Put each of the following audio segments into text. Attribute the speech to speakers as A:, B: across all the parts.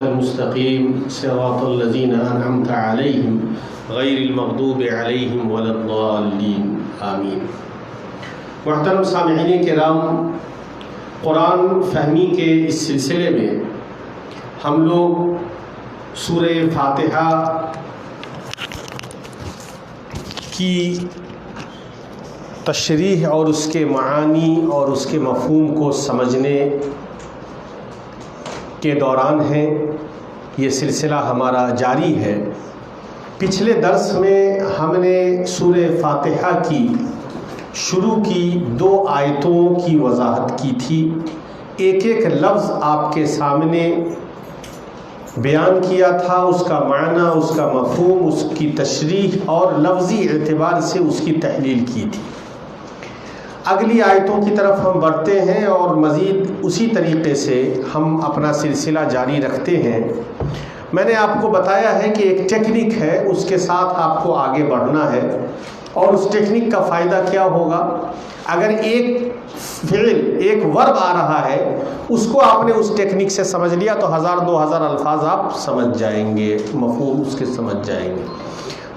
A: المستقیم صراط الذین انعمت علیہم غیر المغضوب علیہم ولا الضالین آمین۔ محترم سامعین کرام، قرآن فہمی کے اس سلسلے میں ہم لوگ سورہ فاتحہ کی تشریح اور اس کے معانی اور اس کے مفہوم کو سمجھنے کے دوران ہیں۔ یہ سلسلہ ہمارا جاری ہے۔ پچھلے درس میں ہم نے سورہ فاتحہ کی شروع کی 2 آیتوں کی وضاحت کی تھی، ایک ایک لفظ آپ کے سامنے بیان کیا تھا، اس کا معنی، اس کا مفہوم، اس کی تشریح اور لفظی اعتبار سے اس کی تحلیل کی تھی۔ اگلی آیتوں کی طرف ہم بڑھتے ہیں اور مزید اسی طریقے سے ہم اپنا سلسلہ جاری رکھتے ہیں۔ میں نے آپ کو بتایا ہے کہ ایک ٹیکنک ہے، اس کے ساتھ آپ کو آگے بڑھنا ہے، اور اس ٹیکنک کا فائدہ کیا ہوگا؟ اگر ایک فعل، ایک ورب آ رہا ہے، اس کو آپ نے اس ٹیکنک سے سمجھ لیا تو 1000-2000 الفاظ آپ سمجھ جائیں گے، مفہوم اس کے سمجھ جائیں گے۔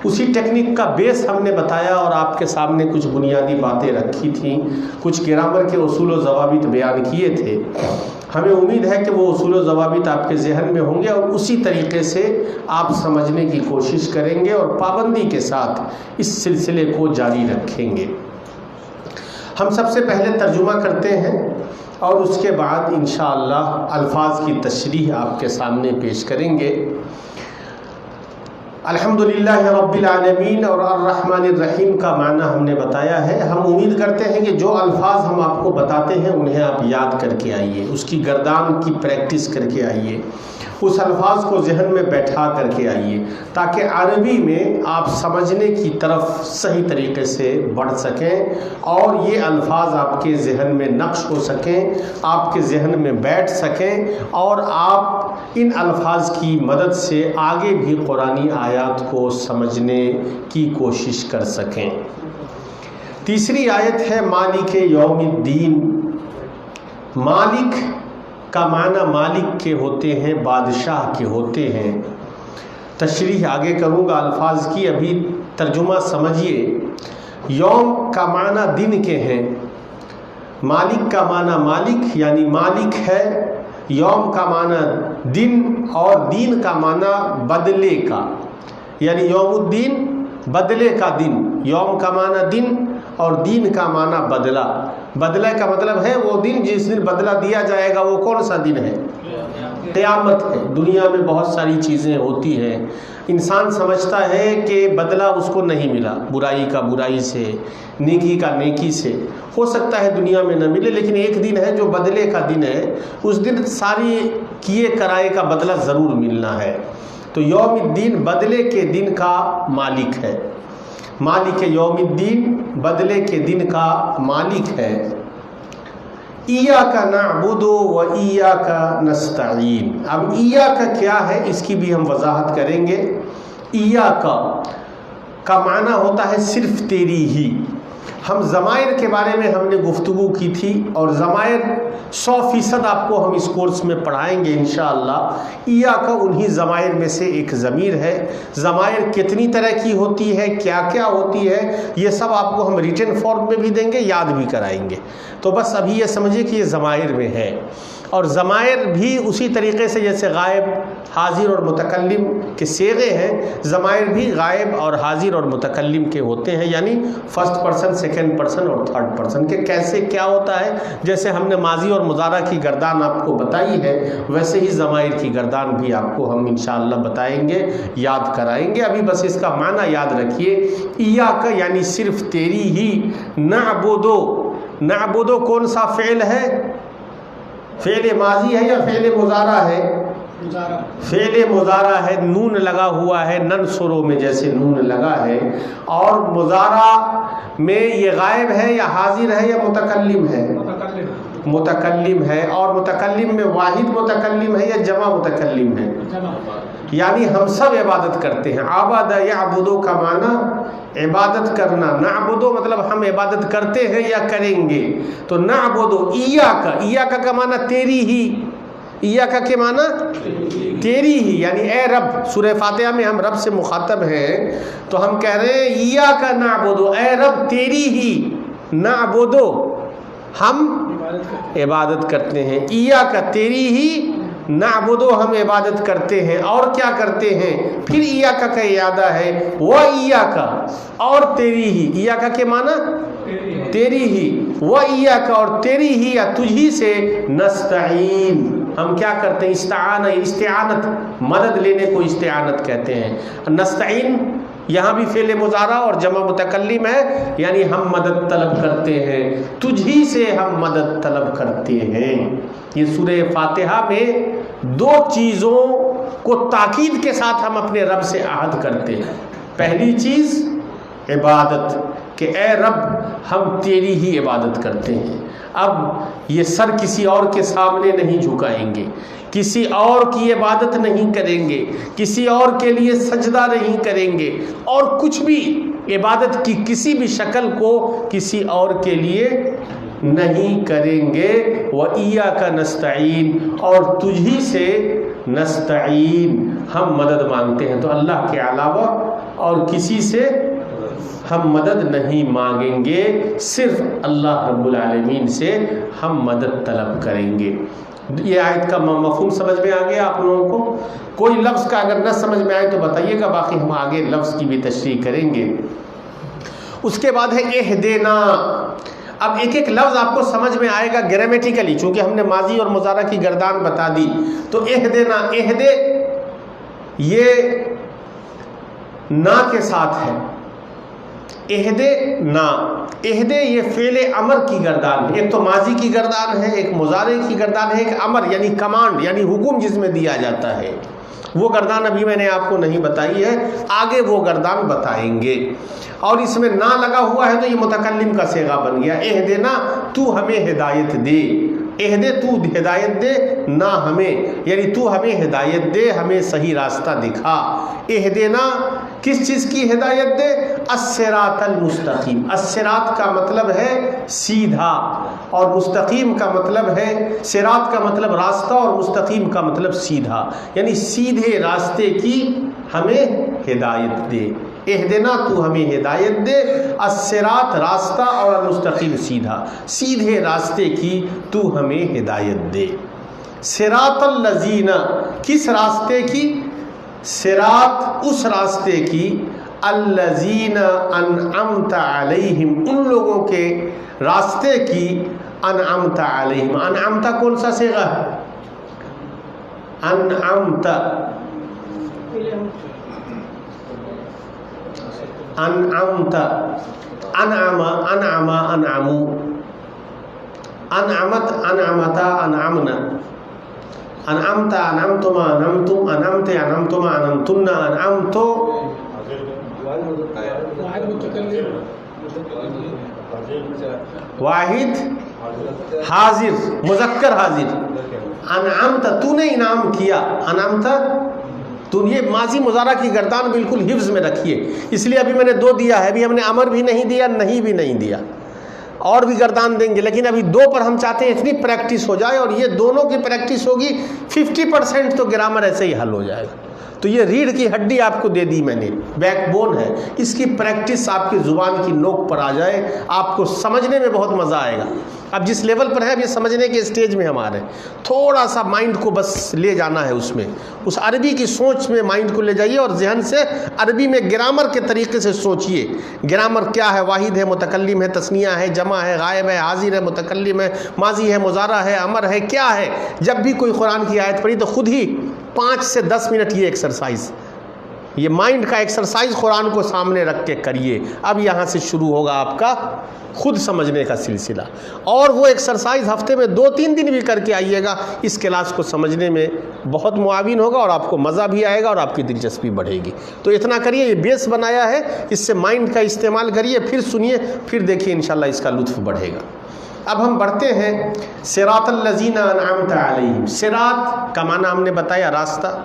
A: اسی ٹیکنک کا بیس ہم نے بتایا اور آپ کے سامنے کچھ بنیادی باتیں رکھی تھیں، کچھ گرامر کے اصول و ضوابط بیان کیے تھے۔ ہمیں امید ہے کہ وہ اصول و ضوابط آپ کے ذہن میں ہوں گے اور اسی طریقے سے آپ سمجھنے کی کوشش کریں گے اور پابندی کے ساتھ اس سلسلے کو جاری رکھیں گے۔ ہم سب سے پہلے ترجمہ کرتے ہیں اور اس کے بعد انشاءاللہ الفاظ کی تشریح آپ کے سامنے پیش کریں گے۔ الحمدللہ رب العالمین اور الرحمن الرحیم کا معنی ہم نے بتایا ہے۔ ہم امید کرتے ہیں کہ جو الفاظ ہم آپ کو بتاتے ہیں انہیں آپ یاد کر کے آئیے، اس کی گردان کی پریکٹس کر کے آئیے، اس الفاظ کو ذہن میں بیٹھا کر کے آئیے، تاکہ عربی میں آپ سمجھنے کی طرف صحیح طریقے سے بڑھ سکیں اور یہ الفاظ آپ کے ذہن میں نقش ہو سکیں، آپ کے ذہن میں بیٹھ سکیں اور آپ ان الفاظ کی مدد سے آگے بھی قرآنی آیات کو سمجھنے کی کوشش کر سکیں۔ تیسری آیت ہے مالک یوم الدین۔ مالک کا معنی مالک کے ہوتے ہیں، بادشاہ کے ہوتے ہیں۔ تشریح آگے کروں گا الفاظ کی، ابھی ترجمہ سمجھیے۔ یوم کا معنی دن کے ہیں، مالک کا معنی مالک یعنی مالک ہے، یوم کا معنی دن اور دین کا معنی بدلے کا، یعنی یوم الدین بدلے کا دن۔ یوم کا معنی دن اور دین کا معنی بدلہ۔ بدلہ کا مطلب ہے وہ دن جس دن بدلہ دیا جائے گا۔ وہ کون سا دن ہے؟ قیامت ہے۔ دنیا میں بہت ساری چیزیں ہوتی ہیں، انسان سمجھتا ہے کہ بدلہ اس کو نہیں ملا، برائی کا برائی سے، نیکی کا نیکی سے، ہو سکتا ہے دنیا میں نہ ملے، لیکن ایک دن ہے جو بدلے کا دن ہے، اس دن ساری کیے کرائے کا بدلہ ضرور ملنا ہے۔ تو یوم الدین بدلے کے دن کا مالک ہے، مالک یوم الدین بدلے کے دن کا مالک ہے۔ ایاک نعبد و ایاک نستعین۔ اب ایاک کیا ہے اس کی بھی ہم وضاحت کریں گے۔ ایاک کا معنی ہوتا ہے صرف تیری ہی۔ ہم ضمائر کے بارے میں ہم نے گفتگو کی تھی اور ضمائر 100% آپ کو ہم اس کورس میں پڑھائیں گے انشاءاللہ۔ ایاک انہی ضمائر میں سے ایک ضمیر ہے۔ ضمائر کتنی طرح کی ہوتی ہے، کیا کیا ہوتی ہے، یہ سب آپ کو ہم ریٹن فارم میں بھی دیں گے، یاد بھی کرائیں گے۔ تو بس ابھی یہ سمجھے کہ یہ ضمائر میں ہے، اور ضمائر بھی اسی طریقے سے جیسے غائب، حاضر اور متکلم کے صیغے ہیں، ضمائر بھی غائب اور حاضر اور متکلم کے ہوتے ہیں، یعنی فرسٹ پرسن، سیکنڈ پرسن اور تھرڈ پرسن کے۔ کیسے کیا ہوتا ہے؟ جیسے ہم نے ماضی اور مضارع کی گردان آپ کو بتائی ہے، ویسے ہی ضمائر کی گردان بھی آپ کو ہم انشاءاللہ بتائیں گے، یاد کرائیں گے۔ ابھی بس اس کا معنی یاد رکھیے۔ ایاک یعنی صرف تیری ہی، نعبدو، نعبدو کون سا فعل ہے؟ فعل ماضی ہے یا فعل مضارع ہے؟ فعل مضارع ہے، نون لگا ہوا ہے، ننصرو میں جیسے نون لگا ہے۔ اور مضارع میں یہ غائب ہے یا حاضر ہے یا متکلم ہے؟ متکلم ہے۔ اور متکلم میں واحد متکلم ہے یا جمع متکلم ہے؟ یعنی ہم سب عبادت کرتے ہیں۔ عبد یعبدو کا معنی عبادت کرنا، نعبدو مطلب ہم عبادت کرتے ہیں یا کریں گے۔ تو نعبدو ایاک، ایاک کا معنی تیری ہی، ایاکا کے معنی تیری ہی، یعنی اے رب. سورہ فاتحہ میں ہم رب سے مخاطب ہیں تو ہم کہہ رہے ہیں ایاکا نعبدو، اے رب تیری ہی نعبدو ہم عبادت کرتے ہیں. ایاکا تیری ہی نعبدو ہم عبادت کرتے ہیں. اور کیا کرتے ہیں؟ پھر ایاکا کا اعادہ ہے، و ایاکا اور تیری ہی. ایاکا کے معنی تیری ہی، و ایاکا اور تیری ہی یا تجھی سے نستعین ہم کیا کرتے ہیں؟ استعانت، مدد لینے کو استعانت کہتے ہیں. نستعین یہاں بھی فعل مضارع اور جمع متکلم ہے، یعنی ہم مدد طلب کرتے ہیں، تجھی سے ہم مدد طلب کرتے ہیں. یہ سورہ فاتحہ میں دو چیزوں کو تاکید کے ساتھ ہم اپنے رب سے عہد کرتے ہیں. پہلی چیز عبادت، کہ اے رب ہم تیری ہی عبادت کرتے ہیں. اب یہ سر کسی اور کے سامنے نہیں جھکائیں گے، کسی اور کی عبادت نہیں کریں گے، کسی اور کے لیے سجدہ نہیں کریں گے، اور کچھ بھی عبادت کی کسی بھی شکل کو کسی اور کے لیے نہیں کریں گے. وَإِيَّاكَ نَسْتَعِينُ اور تجھی سے نستعین ہم مدد مانگتے ہیں. تو اللہ کے علاوہ اور کسی سے ہم مدد نہیں مانگیں گے، صرف اللہ رب العالمین سے ہم مدد طلب کریں گے. یہ آیت کا مفہوم سمجھ میں آ گیا آپ لوگوں کو؟ کوئی لفظ کا اگر نہ سمجھ میں آئے تو بتائیے گا، باقی ہم آگے لفظ کی بھی تشریح کریں گے. اس کے بعد ہے اہدنا. اب ایک ایک لفظ آپ کو سمجھ میں آئے گا گرامیٹیکلی، چونکہ ہم نے ماضی اور مضارع کی گردان بتا دی. تو اہدنا، اہدے یہ نا کے ساتھ ہے. اہدے نا، اہدے یہ فعل امر کی گردان ہے. ایک تو ماضی کی گردان ہے، ایک مضارع کی گردان ہے، ایک امر یعنی کمانڈ یعنی حکم جس میں دیا جاتا ہے. وہ گردان ابھی میں نے آپ کو نہیں بتائی ہے، آگے وہ گردان بتائیں گے. اور اس میں نا لگا ہوا ہے تو یہ متکلم کا صیغہ بن گیا. اہدنا تو ہمیں ہدایت دے، اہدے تو ہدایت دے، نہ ہمیں یعنی تو ہمیں ہدایت دے، ہمیں صحیح راستہ دکھا. اہدنا کس چیز کی ہدایت دے؟ الصراط المستقیم. الصراط کا مطلب ہے سیدھا، اور مستقیم کا مطلب ہے، صراط کا مطلب راستہ اور مستقیم کا مطلب سیدھا، یعنی سیدھے راستے کی ہمیں ہدایت دے. اہدنا تو ہمیں ہدایت دے، الصراط راستہ اور المستقیم سیدھا، سیدھے راستے کی تو ہمیں ہدایت دے. صراط الذین کس راستے کی؟ صراط اس راستے کی، الذین انعمت علیہم ان لوگوں کے راستے کی، انعمت علیہم. انعمت کون سا صیغہ ہے؟ انعمت، انعمت، انعم، انعم، انعمو، انعمت، انعمتا، انعمنا، انعمت، انعمتما، انعمتم، انعمت، انعمتما، انعمتن، انعمتو. واحد حاضر، مذکر حاضر. انعمت تو نے انعام کیا، انعمت تو. یہ ماضی مضارع کی گردان بالکل حفظ میں رکھیے، اس لیے ابھی میں نے دو دیا ہے، ابھی ہم نے امر بھی نہیں دیا، نہیں بھی نہیں دیا، اور بھی گردان دیں گے، لیکن ابھی دو پر ہم چاہتے ہیں اتنی پریکٹس ہو جائے، اور یہ دونوں کی پریکٹس ہوگی 50% تو گرامر ایسے ہی حل ہو جائے گا. تو یہ ریڑھ کی ہڈی آپ کو دے دی میں نے، بیک بون ہے. اس کی پریکٹس آپ کی زبان کی نوک پر آ جائے، آپ کو سمجھنے میں بہت مزہ آئے گا. اب جس لیول پر ہے اب یہ سمجھنے کے اسٹیج میں ہم آ رہے ہیں، تھوڑا سا مائنڈ کو بس لے جانا ہے اس میں، اس عربی کی سوچ میں مائنڈ کو لے جائیے، اور ذہن سے عربی میں گرامر کے طریقے سے سوچئے. گرامر کیا ہے؟ واحد ہے، متکلم ہے، تثنیہ ہے، جمع ہے، غائب ہے، حاضر ہے، متکلم ہے، ماضی ہے، مضارع ہے، امر ہے، کیا ہے. جب بھی کوئی قرآن کی آیت پڑھی تو خود ہی 5 سے 10 منٹ یہ ایکسرسائز، یہ مائنڈ کا ایکسرسائز قرآن کو سامنے رکھ کے کریے. اب یہاں سے شروع ہوگا آپ کا خود سمجھنے کا سلسلہ، اور وہ ایکسرسائز ہفتے میں 2-3 دن بھی کر کے آئیے گا، اس کلاس کو سمجھنے میں بہت معاون ہوگا، اور آپ کو مزہ بھی آئے گا اور آپ کی دلچسپی بڑھے گی. تو اتنا کریے، یہ بیس بنایا ہے، اس سے مائنڈ کا استعمال کریے، پھر سنیے، پھر دیکھیے انشاءاللہ اس کا لطف بڑھے گا. اب ہم بڑھتے ہیں. صراط الذین انعمت علیہم، صراط کا معنی ہم نے بتایا راستہ.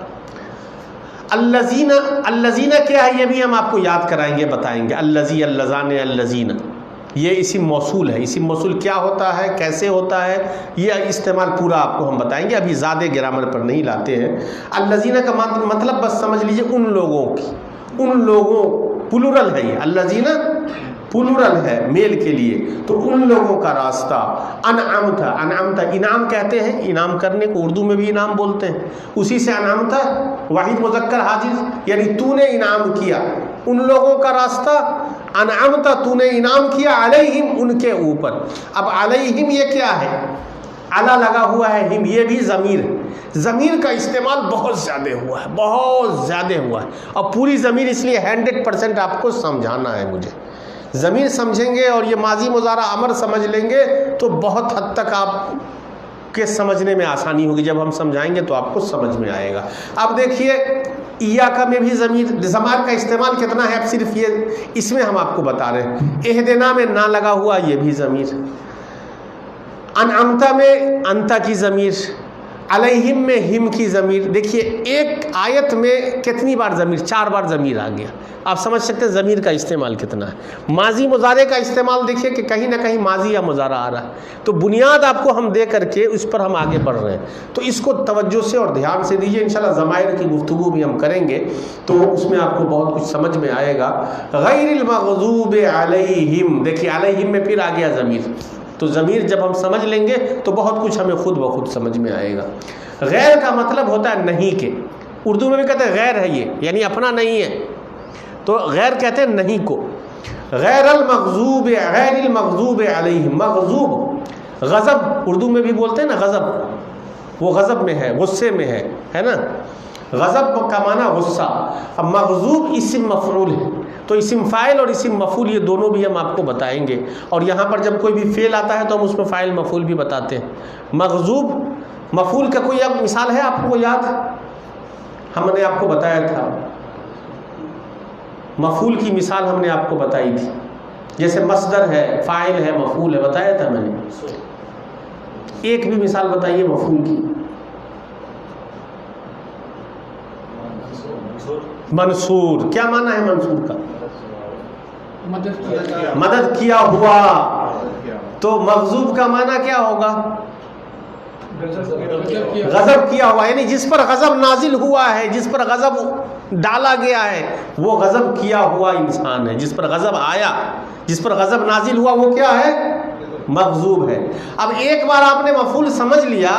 A: الذین، الذین کیا ہے یہ بھی ہم آپ کو یاد کرائیں گے، بتائیں گے. الذی، اللذان، الذین. یہ اسم موصول ہے. اسم موصول کیا ہوتا ہے، کیسے ہوتا ہے، یہ استعمال پورا آپ کو ہم بتائیں گے، ابھی زیادہ گرامر پر نہیں لاتے ہیں. الذین کا مطلب بس سمجھ لیجئے ان لوگوں کی، ان لوگوں، پلورل ہے یہ، الذین پلورل ہے میل کے لیے، تو ان لوگوں کا راستہ. انعمت، انعمت انعام کہتے ہیں، انعام کرنے کو اردو میں بھی انعام بولتے ہیں، اسی سے انعمت واحد مذکر حاضر، یعنی تو نے انعام کیا ان لوگوں کا راستہ. انعمت تو نے انعام کیا علیہم ان کے اوپر. اب علیہم یہ کیا ہے، علا لگا ہوا ہے، ہم یہ بھی ضمیر ہے. ضمیر کا استعمال بہت زیادہ ہوا ہے، بہت زیادہ ہوا ہے، اور پوری ضمیر اس لیے 100% آپ کو سمجھانا ہے مجھے. ضمیر سمجھیں گے اور یہ ماضی مضارع امر سمجھ لیں گے تو بہت حد تک آپ کے سمجھنے میں آسانی ہوگی. جب ہم سمجھائیں گے تو آپ کو سمجھ میں آئے گا. اب دیکھیے ایاکا میں بھی ضمائر کا استعمال کتنا ہے، اب صرف یہ اس میں ہم آپ کو بتا رہے ہیں. اہدنا میں نہ لگا ہوا، یہ بھی ضمیر. انعمتا میں انتا کی ضمیر، علیہم میں ہم کی ضمیر. دیکھیے ایک آیت میں کتنی بار ضمیر، 4 بار ضمیر آ گیا. آپ سمجھ سکتے ہیں ضمیر کا استعمال کتنا ہے. ماضی مضارع کا استعمال دیکھیے کہ کہیں نہ کہیں ماضی یا مضارع آ رہا ہے. تو بنیاد آپ کو ہم دے کر کے اس پر ہم آگے بڑھ رہے ہیں، تو اس کو توجہ سے اور دھیان سے دیجیے. انشاءاللہ ضمائر کی گفتگو بھی ہم کریں گے تو اس میں آپ کو بہت کچھ سمجھ میں آئے گا. غیر المغضوب علیہم، دیکھیے علیہم میں پھر آ گیا ضمیر. تو ضمیر جب ہم سمجھ لیں گے تو بہت کچھ ہمیں خود بخود سمجھ میں آئے گا. غیر کا مطلب ہوتا ہے نہیں کے، اردو میں بھی کہتے ہیں غیر ہے یہ، یعنی اپنا نہیں ہے، تو غیر کہتے ہیں نہیں کو. غیر المغضوب، غیر المغضوب علیہم، مغضوب غضب اردو میں بھی بولتے ہیں نا، غضب وہ غضب میں ہے، غصے میں ہے نا. غضب کا معنی غصہ. اب مغضوب اسم مفعول ہے، تو اسم فاعل اور اسم مفعول یہ دونوں بھی ہم آپ کو بتائیں گے. اور یہاں پر جب کوئی بھی فعل آتا ہے تو ہم اس میں فاعل مفعول بھی بتاتے ہیں. مغضوب مفعول کا کوئی اب مثال ہے آپ کو یاد؟ ہم نے آپ کو بتایا تھا مفعول کی مثال ہم نے آپ کو بتائی تھی، جیسے مصدر ہے، فاعل ہے، مفعول ہے، بتایا تھا میں نے. ایک بھی مثال بتائیے مفعول کی. منصور، کیا معنی ہے منصور کا؟ مدد کیا ہوا. تو مغضوب کا معنی کیا ہوگا؟ غضب کیا ہوا، یعنی جس پر غضب نازل ہوا ہے، جس پر غضب ڈالا گیا ہے وہ غضب کیا ہوا انسان ہے. جس پر غضب آیا، جس پر غضب نازل ہوا وہ کیا ہے؟ مغضوب ہے. اب ایک بار آپ نے مفعول سمجھ لیا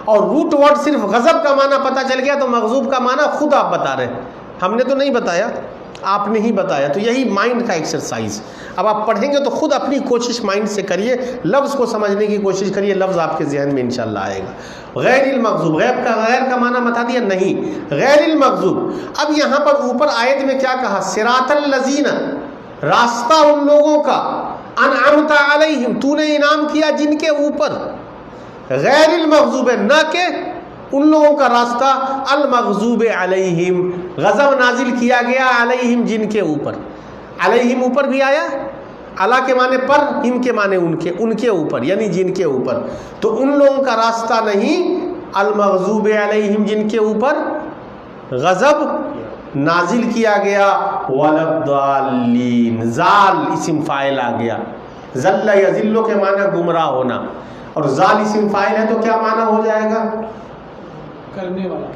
A: اور روٹ ورڈ صرف غضب کا معنی پتہ چل گیا تو مغضوب کا معنی خود آپ بتا رہے ہیں، ہم نے تو نہیں بتایا، آپ نے ہی بتایا. تو یہی مائنڈ کا ایکسرسائز. اب آپ پڑھیں گے تو خود اپنی کوشش مائنڈ سے کریے، لفظ کو سمجھنے کی کوشش کریے، لفظ آپ کے ذہن میں انشاءاللہ آئے گا. غیر المغضوب، غیر کا معنی بتا دیا نہیں، غیر المغضوب. اب یہاں پر اوپر آیت میں کیا کہا؟ صراط الذین، راستہ ان لوگوں کا، انعمت علیہم تو نے انعام کیا جن کے اوپر. غیر المغضوب نہ کہ ان لوگوں کا راستہ، المغضوب علیہم غضب نازل کیا گیا علیہم جن کے اوپر. علیہم اوپر بھی آیا، علی کے معنی پر، ہم کے معنی ان کے اوپر، یعنی جن کے اوپر. تو ان لوگوں کا راستہ نہیں، المغضوب علیہم جن کے اوپر غضب نازل کیا گیا. ولضالین، زال اسم فاعل آ گیا. ذل یذل کے معنی گمراہ ہونا، اور زال اسم فاعل ہے تو کیا معنی ہو جائے گا؟
B: کرنے والا.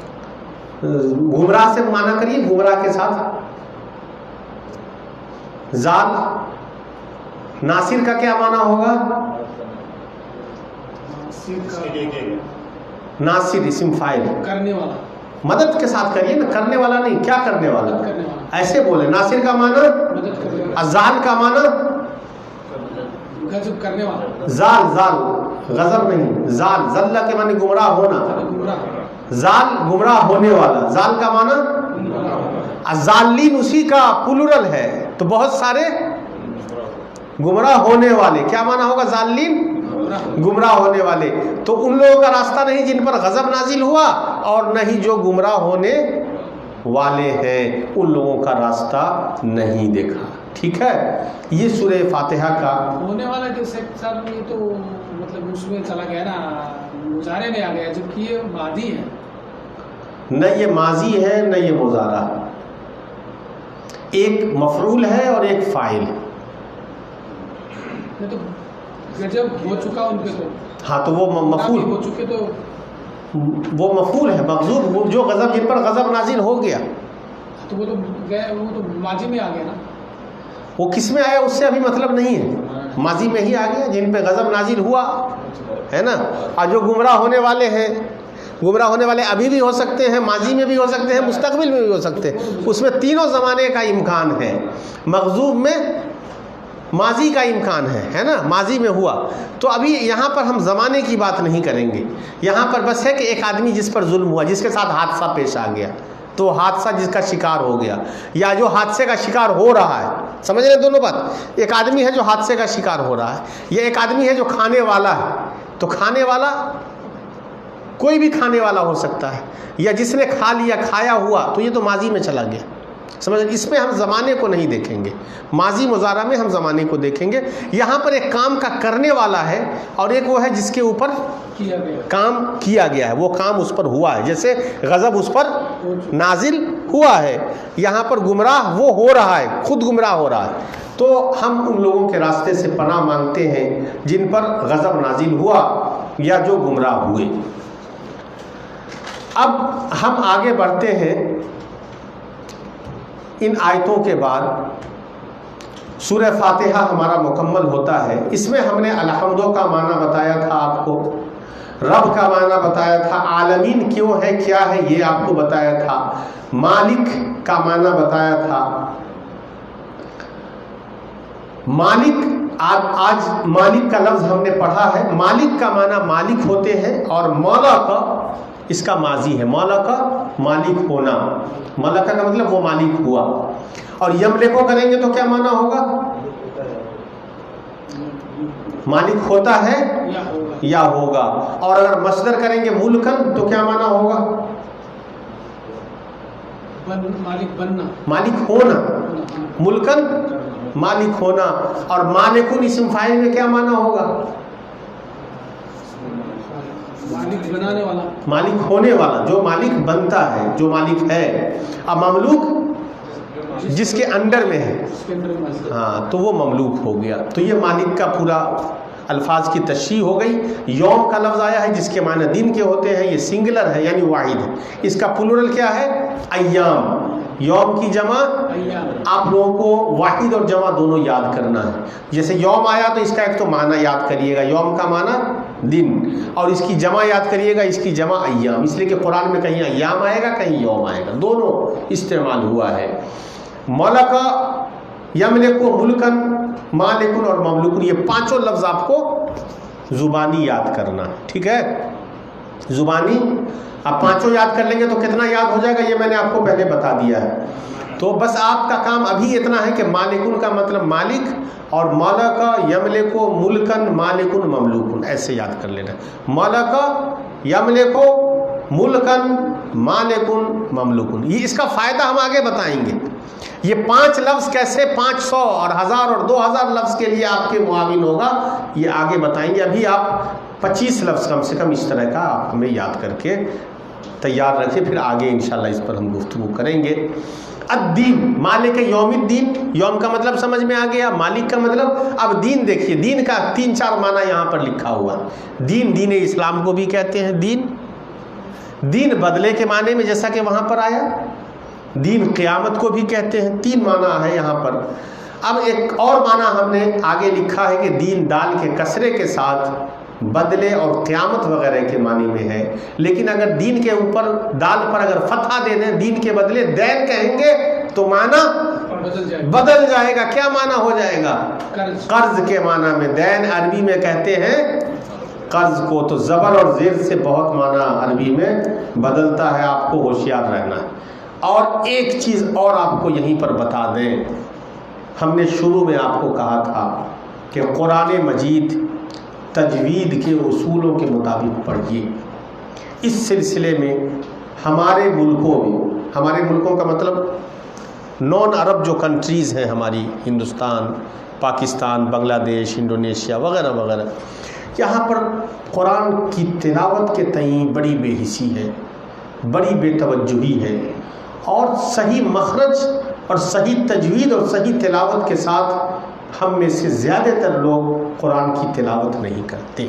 A: گمراہ سے معنی کریے، گمراہ کے ساتھ. زال ناصر کا کیا معنی ہوگا؟ ناصر اسم فاعل،
B: کرنے والا.
A: مدد کے ساتھ کریے نا، کرنے والا نہیں، کیا کرنے والا، ایسے بولے. ناصر کا معنی، زال کا معنی
B: غضب کرنے والا.
A: زال، زال غضب نہیں، زال ذلہ کے معنی گمراہ ہونا، زال گمراہ ہونے والا. زال کا معنی الزالین اسی کا پلورل ہے، تو بہت سارے گمراہ ہونے والے. کیا معنی ہوگا زالین؟ گمراہ ہونے والے. تو ان لوگوں کا راستہ نہیں جن پر غضب نازل ہوا، اور نہ ہی جو گمراہ ہونے والے ہیں ان لوگوں کا راستہ نہیں دیکھا. ٹھیک ہے، یہ سورہ فاتحہ کا
B: ہونے والا جو سب یہ تو مطلب اس میں چلا گیا نا، مضارع میں آ گیا، جبکہ یہ ماضی ہے.
A: نہ یہ ماضی ہے نہ یہ مضارع، ایک مفعول ہے اور ایک فاعل.
B: نہیں تو گجب ہو چکا ان پہ تو
A: ہاں تو وہ مفعول
B: ہو چکے تو
A: وہ مفعول ہے، مغضوب وہ جو غضب جن پر غضب نازل ہو گیا
B: تو وہ تو گئے، وہ تو ماضی میں آ گیا نا.
A: وہ کس میں آیا اس سے ابھی مطلب نہیں ہے، ماضی میں ہی آ گیا جن پہ غضب نازل ہوا ہے نا. اور جو گمراہ ہونے والے ہیں، گمراہ ہونے والے ابھی بھی ہو سکتے ہیں، ماضی میں بھی ہو سکتے ہیں، مستقبل میں بھی ہو سکتے ہیں. اس میں تینوں زمانے کا امکان ہے. مغضوب میں ماضی کا امکان ہے نا، ماضی میں ہوا. تو ابھی یہاں پر ہم زمانے کی بات نہیں کریں گے، یہاں پر بس ہے کہ ایک آدمی جس پر ظلم ہوا، جس کے ساتھ حادثہ پیش آ گیا، تو حادثہ جس کا شکار ہو گیا یا جو حادثے کا شکار ہو رہا ہے. سمجھ رہے ہیں دونوں بات؟ ایک آدمی ہے جو حادثے کا شکار ہو رہا ہے، یا ایک آدمی ہے جو کھانے والا ہے. تو کھانے والا کوئی بھی کھانے والا ہو سکتا ہے، یا جس نے کھا لیا، کھایا ہوا، تو یہ تو ماضی میں چلا گیا. سمجھ رہے؟ اس میں ہم زمانے کو نہیں دیکھیں گے، ماضی مضارع میں ہم زمانے کو دیکھیں گے. یہاں پر ایک کام کا کرنے والا ہے اور ایک وہ ہے جس کے اوپر کام کیا گیا ہے، وہ کام اس پر ہوا ہے. جیسے غضب اس پر نازل ہوا ہے، یہاں پر گمراہ وہ ہو رہا ہے، خود گمراہ ہو رہا ہے. تو ہم ان لوگوں کے راستے سے پناہ مانگتے ہیں جن پر غضب نازل ہوا یا جو گمراہ ہوئے. اب ہم آگے بڑھتے ہیں. ان آیتوں کے بعد سورہ فاتحہ ہمارا مکمل ہوتا ہے. اس میں ہم نے الحمدوں کا معنی بتایا تھا آپ کو، رب کا معنی بتایا تھا، عالمین کیوں ہے، کیا ہے، یہ آپ کو بتایا تھا. مالک کا معنی بتایا تھا. مالک آج مالک کا لفظ ہم نے پڑھا ہے. مالک کا معنی مالک ہوتے ہیں، اور مولا کا اس کا ماضی ہے. مولا کا مالک ہونا، ملکہ کا مطلب وہ مالک ہوا. اور یملکو کریں گے تو کیا معنی ہوگا؟ مالک ہوتا ہے یا ہوگا. اور اگر مصدر کریں گے ملکن تو کیا معنی ہوگا؟
B: مالک بننا،
A: مالک ہونا. ملکن مالک ہونا. اور مالکن اسم فاعل میں کیا معنی ہوگا؟
B: مالک بنانے والا،
A: مالک ہونے والا، جو مالک بنتا ہے، جو مالک ہے. اب مملوک جس کے انڈر میں ہے، ہاں تو وہ مملوک ہو گیا. تو یہ مالک کا پورا الفاظ کی تشریح ہو گئی. یوم کا لفظ آیا ہے جس کے معنی دن کے ہوتے ہیں، یہ سنگولر ہے یعنی واحد ہے. اس کا پلورل کیا ہے؟ ایام. یوم کی جمع آپ لوگوں کو واحد اور جمع دونوں یاد کرنا ہے. جیسے یوم آیا تو اس کا ایک تو معنی یاد کریے گا، یوم کا معنی دن، اور اس کی جمع یاد کریے گا، اس کی جمع ایام. اس لیے کہ قرآن میں کہیں ایام آئے گا، کہیں یوم آئے گا، دونوں استعمال ہوا ہے. ملکہ، یملکو، ملکن، مالکن اور مملوکن، یہ پانچوں لفظ آپ کو زبانی یاد کرنا ہے. ٹھیک ہے، زبانی. آپ پانچوں یاد کر لیں گے تو کتنا یاد ہو جائے گا یہ میں نے آپ کو پہلے بتا دیا ہے. تو بس آپ کا کام ابھی اتنا ہے کہ مالکن کا مطلب مالک، اور ملکہ، یملکو، ملکن، مالکن، مملوکن، ایسے یاد کر لینا. ملکہ، یملکو، ملکن، مالکن، مملوکن. یہ اس کا فائدہ ہم آگے بتائیں گے. یہ 5 لفظ کیسے 500 اور 1000 اور 2000 لفظ کے لیے آپ کے معاون ہوگا، یہ آگے بتائیں گے. ابھی آپ 25 لفظ کم سے کم اس طرح کا آپ ہمیں یاد کر کے تیار رکھیں، پھر آگے انشاءاللہ اس پر ہم گفتگو کریں گے. الدین، مالک یوم الدین. یوم کا مطلب سمجھ میں آ گیا، مالک کا مطلب. اب دین دیکھیے، دین کا 3-4 معنی یہاں پر لکھا ہوا. دین، دین اسلام کو بھی کہتے ہیں دین. دین بدلے کے معنی میں جیسا کہ وہاں پر آیا. دین قیامت کو بھی کہتے ہیں. 3 معنی ہے یہاں پر. اب ایک اور معنی ہم نے آگے لکھا ہے کہ دین دال کے کسرے کے ساتھ بدلے اور قیامت وغیرہ کے معنی میں ہے. لیکن اگر دین کے اوپر دال پر اگر فتحہ دے دیں، دین کے بدلے دین کہیں گے تو معنی بدل جائے گا. کیا معنی ہو جائے گا؟ قرض کے معنی میں. دین عربی میں کہتے ہیں قرض کو. تو زبر اور زیر سے بہت معنی عربی میں بدلتا ہے، آپ کو ہوشیار رہنا ہے. اور ایک چیز اور آپ کو یہیں پر بتا دیں، ہم نے شروع میں آپ کو کہا تھا کہ قرآن مجید تجوید کے اصولوں کے مطابق پڑھیے. اس سلسلے میں ہمارے ملکوں میں، ہمارے ملکوں کا مطلب نان عرب جو کنٹریز ہیں ہماری، ہندوستان، پاکستان، بنگلہ دیش، انڈونیشیا وغیرہ وغیرہ، یہاں پر قرآن کی تلاوت کے تئیں بڑی بے حسی ہے، بڑی بے توجہی ہے. اور صحیح مخرج اور صحیح تجوید اور صحیح تلاوت کے ساتھ ہم میں سے زیادہ تر لوگ قرآن کی تلاوت نہیں کرتے.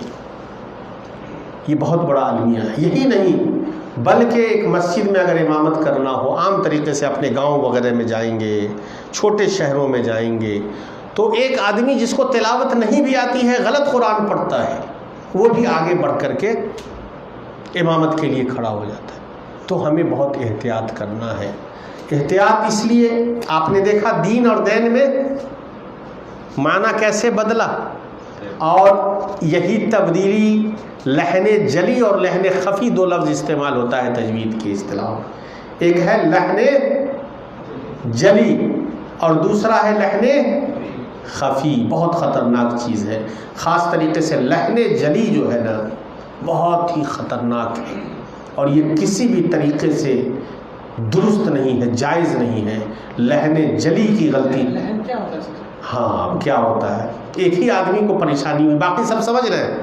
A: یہ بہت بڑا المیہ ہے. یہی نہیں بلکہ ایک مسجد میں اگر امامت کرنا ہو، عام طریقے سے اپنے گاؤں وغیرہ میں جائیں گے، چھوٹے شہروں میں جائیں گے، تو ایک آدمی جس کو تلاوت نہیں بھی آتی ہے، غلط قرآن پڑھتا ہے، وہ بھی آگے بڑھ کر کے امامت کے لیے کھڑا ہو جاتا ہے. تو ہمیں بہت احتیاط کرنا ہے. احتیاط اس لیے، آپ نے دیکھا دین اور دین میں معنی کیسے بدلا، اور یہی تبدیلی لحن جلی اور لحن خفی دو لفظ استعمال ہوتا ہے تجوید کی اصطلاح میں. ایک ہے لحن جلی اور دوسرا ہے لحن خفی. بہت خطرناک چیز ہے. خاص طریقے سے لحن جلی جو ہے نا بہت ہی خطرناک ہے، اور یہ کسی بھی طریقے سے درست نہیں ہے، جائز نہیں ہے. لحن جلی کی غلطی.
B: لحن کیا ہوتا ہے؟
A: ہاں کیا ہوتا ہے؟ ایک ہی آدمی کو پریشانی ہوئی، باقی سب سمجھ رہے ہیں.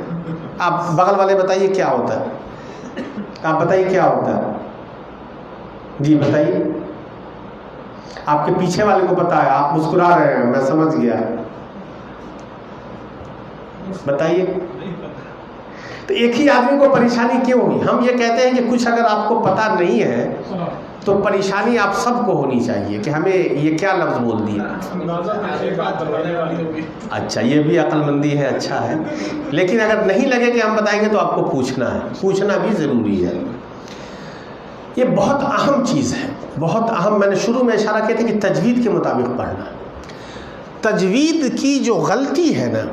A: آپ بغل والے بتائیے کیا ہوتا ہے، آپ بتائیے کیا ہوتا ہے. جی بتائیے. آپ کے پیچھے والے کو پتا ہے، آپ مسکرا رہے ہیں، میں سمجھ گیا. بتائیے. تو ایک ہی آدمی کو پریشانی کیوں ہوئی؟ ہم یہ کہتے ہیں کہ کچھ اگر آپ کو پتا نہیں ہے تو پریشانی آپ سب کو ہونی چاہیے کہ ہمیں یہ کیا لفظ بول دیا. اچھا یہ بھی عقل مندی ہے، اچھا ہے. لیکن اگر نہیں لگے کہ ہم بتائیں گے تو آپ کو پوچھنا ہے، پوچھنا بھی ضروری ہے. یہ بہت اہم چیز ہے، بہت اہم. میں نے شروع میں اشارہ کیا تھا کہ تجوید کے مطابق پڑھنا. تجوید کی جو غلطی ہے نا،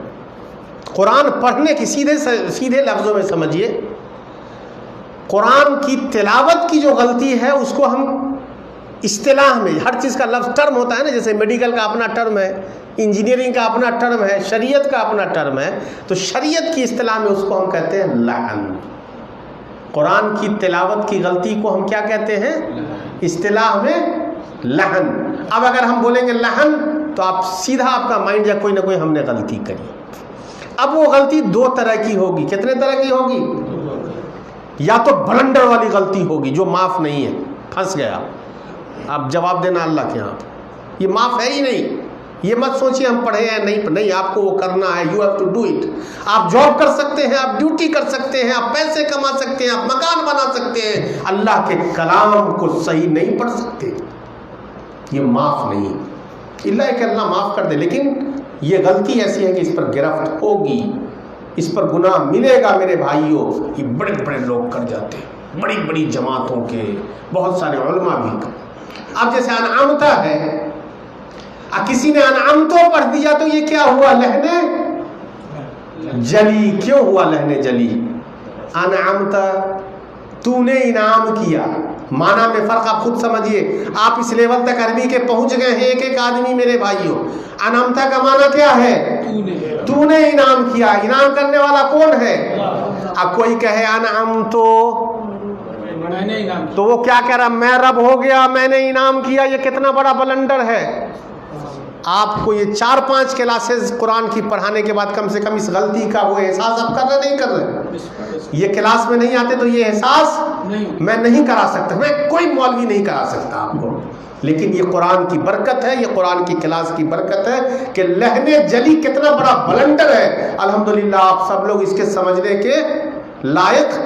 A: قرآن پڑھنے کی سیدھے لفظوں میں سمجھیے، قرآن کی تلاوت کی جو غلطی ہے اس کو ہم اصطلاح میں، ہر چیز کا لفظ ٹرم ہوتا ہے نا، جیسے میڈیکل کا اپنا ٹرم ہے، انجینئرنگ کا اپنا ٹرم ہے، شریعت کا اپنا ٹرم ہے. تو شریعت کی اصطلاح میں اس کو ہم کہتے ہیں لعن. قرآن کی تلاوت کی غلطی کو ہم کیا کہتے ہیں اصطلاح میں؟ لعن. اب اگر ہم بولیں گے لعن تو آپ سیدھا آپ کا مائنڈ یا کوئی نہ کوئی ہم نے غلطی کری. اب وہ غلطی دو طرح کی ہوگی. کتنے طرح کی ہوگی؟ یا تو بلنڈر والی غلطی ہوگی جو معاف نہیں ہے، پھنس گیا. آپ جواب دینا اللہ کے ہاں، یہ معاف ہے ہی نہیں. یہ مت سوچیے ہم پڑھے ہیں نہیں، آپ کو وہ کرنا ہے. You have to do it. آپ جاب کر سکتے ہیں، آپ ڈیوٹی کر سکتے ہیں، آپ پیسے کما سکتے ہیں، آپ مکان بنا سکتے ہیں، اللہ کے کلام کو صحیح نہیں پڑھ سکتے. یہ معاف نہیں. اللہ کہ اللہ معاف کر دے، لیکن یہ غلطی ایسی ہے کہ اس پر گرفت ہوگی، اس پر گناہ ملے گا. میرے بھائیوں، یہ بڑے بڑے لوگ کر جاتے ہیں، بڑی بڑی جماعتوں کے بہت سارے علماء بھی. اب جیسے انعامتا ہے، کسی نے انعامتوں پڑھ دیا تو یہ کیا ہوا؟ لہن جلی. کیوں ہوا لہن جلی؟ انعامتا، تو نے انعام کیا. معنی میں فرق آپ خود سمجھیے. آپ اس لیول تک عربی کے پہنچ گئے ہیں ایک ایک آدمی. میرے بھائیوں، انعامتا کا معنی کیا ہے؟ تو نے انعام کیا. انعام کرنے والا کون ہے؟ اب کوئی کہے انعام تو وہ کیا کہہ رہا؟ میں رب ہو گیا، میں نے انعام کیا. یہ کتنا بڑا بلنڈر ہے. آپ کو یہ 4-5 کلاسز قرآن کی پڑھانے کے بعد کم سے کم اس غلطی کا وہ احساس آپ کر رہے نہیں کر رہے؟ یہ کلاس میں نہیں آتے تو یہ احساس میں نہیں کرا سکتا، میں کوئی مولوی نہیں کرا سکتا آپ کو. لیکن یہ قرآن کی برکت ہے، یہ قرآن کی کلاس کی برکت ہے کہ لہن جلی کتنا بڑا بلنڈر ہے. الحمدللہ آپ سب لوگ اس کے سمجھنے کے لائق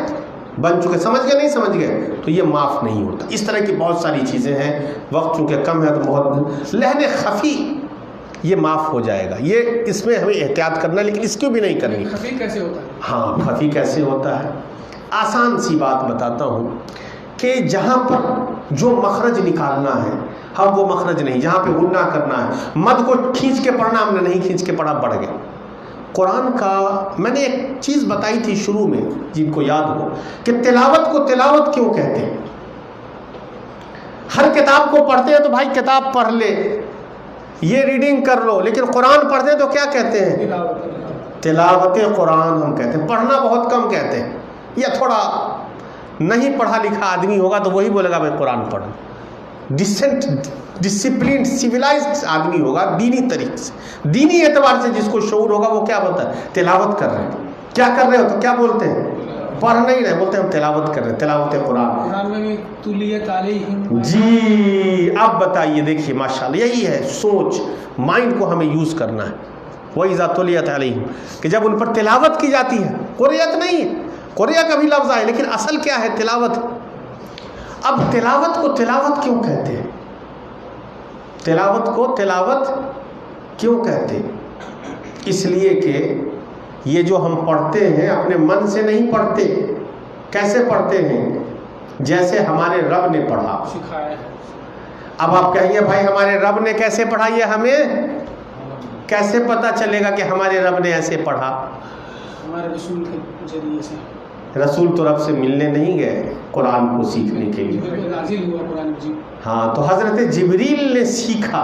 A: بن چکے. سمجھ گئے نہیں سمجھ گئے تو یہ معاف نہیں ہوتا. اس طرح کی بہت ساری چیزیں ہیں. وقت چونکہ کم ہے تو بہت. لہن خفی یہ معاف ہو جائے گا. یہ اس میں ہمیں احتیاط کرنا ہے، لیکن اس کو بھی نہیں کرنی.
B: خفی کیسے ہوتا ہے؟
A: ہاں خفی کیسے ہوتا ہے؟ آسان سی بات بتاتا ہوں کہ جہاں پر جو مخرج نکالنا ہے ہم وہ مخرج نہیں، جہاں پہ غنہ کرنا ہے، مد کو کھینچ کے پڑھنا ہم نے نہیں کھینچ کے پڑھا، بڑھ گیا. قرآن کا میں نے ایک چیز بتائی تھی شروع میں، جن کو یاد ہو، کہ تلاوت کو تلاوت کیوں کہتے ہیں. ہر کتاب کو پڑھتے ہیں تو بھائی کتاب پڑھ لے، یہ ریڈنگ کر لو، لیکن قرآن پڑھتے ہیں تو کیا کہتے ہیں؟ تلاوت قرآن ہم کہتے ہیں. پڑھنا بہت کم کہتے ہیں. یا تھوڑا نہیں پڑھا لکھا آدمی ہوگا تو وہی بولے گا میں قرآن پڑھ. ڈیسنٹ ڈسپلن سیولائزڈ آدمی ہوگا دینی طریقے سے، دینی اعتبار سے جس کو شعور ہوگا وہ کیا بولتا ہے؟ تلاوت کر رہے ہیں. کیا کر رہے ہو تو کیا بولتے ہیں؟ پڑھ نہیں رہے، بولتے ہیں ہم تلاوت کر رہے ہیں، تلاوت قرآن.
B: قرآن میں بھی تلیت علیہم.
A: جی اب بتائیے، دیکھیے ماشاءاللہ یہی ہے سوچ، مائنڈ کو ہمیں یوز کرنا ہے. وَإِذَا تُلِيَتْ عَلَيْهِمْ کہ جب ان پر تلاوت کی جاتی ہے، قریت نہیں ہے، قریہ کا بھی لفظ آئے لیکن اصل کیا ہے؟ تلاوت. اب تلاوت کو تلاوت کیوں کہتے ہیں؟ تلاوت کو تلاوت کیوں کہتے ہیں؟ اس لیے کہ یہ جو ہم پڑھتے ہیں اپنے من سے نہیں پڑھتے. کیسے پڑھتے ہیں؟ جیسے ہمارے رب نے پڑھا. اب آپ کہیے بھائی ہمارے رب نے کیسے پڑھا، یہ ہمیں کیسے پتا چلے گا کہ ہمارے رب نے ایسے پڑھا؟
B: ہمارے رسول کے ذریعے سے.
A: رسول تو رب سے ملنے نہیں گئے، قرآن کو سیکھنے کے لیے.
B: نازل ہوا قرآن مجید.
A: ہاں، تو حضرت جبریل نے سیکھا،